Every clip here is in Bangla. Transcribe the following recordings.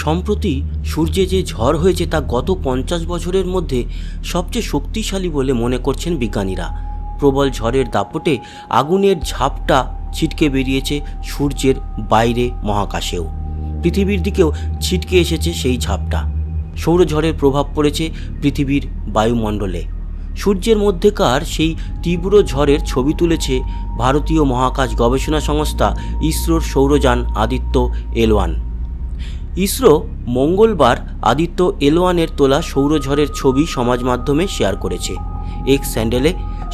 সম্প্রতি সূর্যে যে ঝড় হয়েছে তা গত 50 বছরের মধ্যে সবচেয়ে শক্তিশালী বলে মনে করছেন বিজ্ঞানীরা। প্রবল ঝড়ের দাপটে আগুনের ঝাপটা ছিটকে বেরিয়েছে সূর্যের বাইরে মহাকাশেও। পৃথিবীর দিকেও ছিটকে এসেছে সেই ঝাপটা। সৌরঝড়ের প্রভাব পড়েছে পৃথিবীর বায়ুমণ্ডলে। সূর্যের মধ্যেকার সেই তীব্র ঝড়ের ছবি তুলেছে ভারতীয় মহাকাশ গবেষণা সংস্থা ইসরোর সৌরযান আদিত্য L1। ইসরো মঙ্গলবার আদিত্য L1-এর তোলা সৌরঝড়ের ছবি সমাজ মাধ্যমে শেয়ার করেছে। এক্স স্যান্ডেলে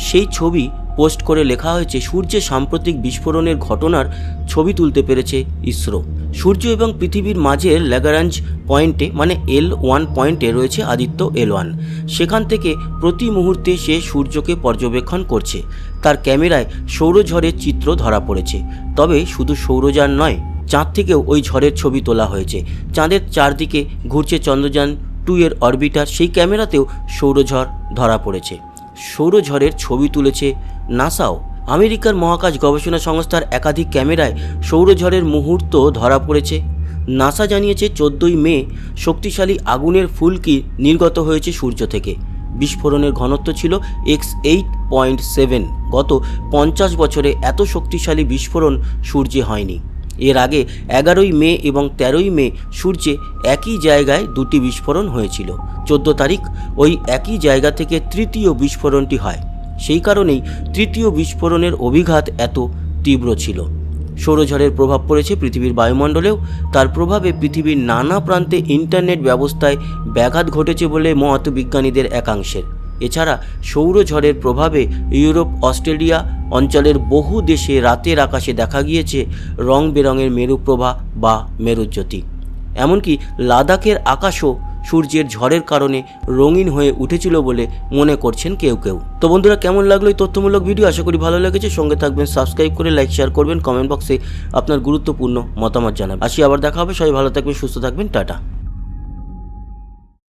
সেই ছবি পোস্ট করে লেখা হয়েছে, সূর্যে সাম্প্রতিক বিস্ফোরণের ঘটনার ছবি তুলতে পেরেছে ইসরো। সূর্য এবং পৃথিবীর মাঝের ল্যাগ্রাঞ্জ পয়েন্টে মানে L1 পয়েন্টে রয়েছে আদিত্য L1। সেখান থেকে প্রতি মুহূর্তে সে সূর্যকে পর্যবেক্ষণ করছে। তার ক্যামেরায় সৌরঝড়ের চিত্র ধরা পড়েছে। তবে শুধু সৌরযান নয়, চাঁদ থেকেও ওই ঝড়ের ছবি তোলা হয়েছে। চাঁদের চারদিকে ঘুরছে চন্দ্রযান 2 এর অরবিটার, সেই ক্যামেরাতেও সৌরঝড় ধরা পড়েছে। সৌরঝড়ের ছবি তুলেছে নাসাও। আমেরিকার মহাকাশ গবেষণা সংস্থার একাধিক ক্যামেরায় সৌরঝড়ের মুহূর্ত ধরা পড়েছে। নাসা জানিয়েছে 14ই মে শক্তিশালী আগুনের ফুলকি নির্গত হয়েছে সূর্য থেকে। বিস্ফোরণের ঘনত্ব ছিল X8.7। গত 50 বছরে এত শক্তিশালী বিস্ফোরণ সূর্যে হয়নি। এর আগে 11ই মে এবং 13ই মে সূর্যে একই জায়গায় দুটি বিস্ফোরণ হয়েছিল। 14 তারিখ ওই একই জায়গা থেকে তৃতীয় বিস্ফোরণটি হয়। সেই কারণেই তৃতীয় বিস্ফোরণের অভিঘাত এত তীব্র ছিল। সৌরঝড়ের প্রভাব পড়েছে পৃথিবীর বায়ুমণ্ডলেও। তার প্রভাবে পৃথিবীর নানা প্রান্তে ইন্টারনেট ব্যবস্থায় ব্যাঘাত ঘটেছে বলে মত বিজ্ঞানীদের একাংশের। এছাড়া সৌরঝড়ের প্রভাবে ইউরোপ, অস্ট্রেলিয়া অঞ্চলের বহু দেশে রাতের আকাশে দেখা গিয়েছে রং বেরঙের মেরুপ্রভা বা মেরুজ্যোতি। এমনকি লাদাখের আকাশও সূর্যের ঝড়ের কারণে রঙিন হয়ে উঠেছিল বলে মনে করছেন কেউ কেউ। তো বন্ধুরা, কেমন লাগলো এই তথ্যমূলক ভিডিও? আশা করি ভালো লেগেছে। সঙ্গে থাকবেন, সাবস্ক্রাইব করে লাইক শেয়ার করবেন, কমেন্ট বক্সে আপনার গুরুত্বপূর্ণ মতামত জানাবেন। আসি, আবার দেখা হবে। সবাই ভালো থাকবেন, সুস্থ থাকবেন, টাটা।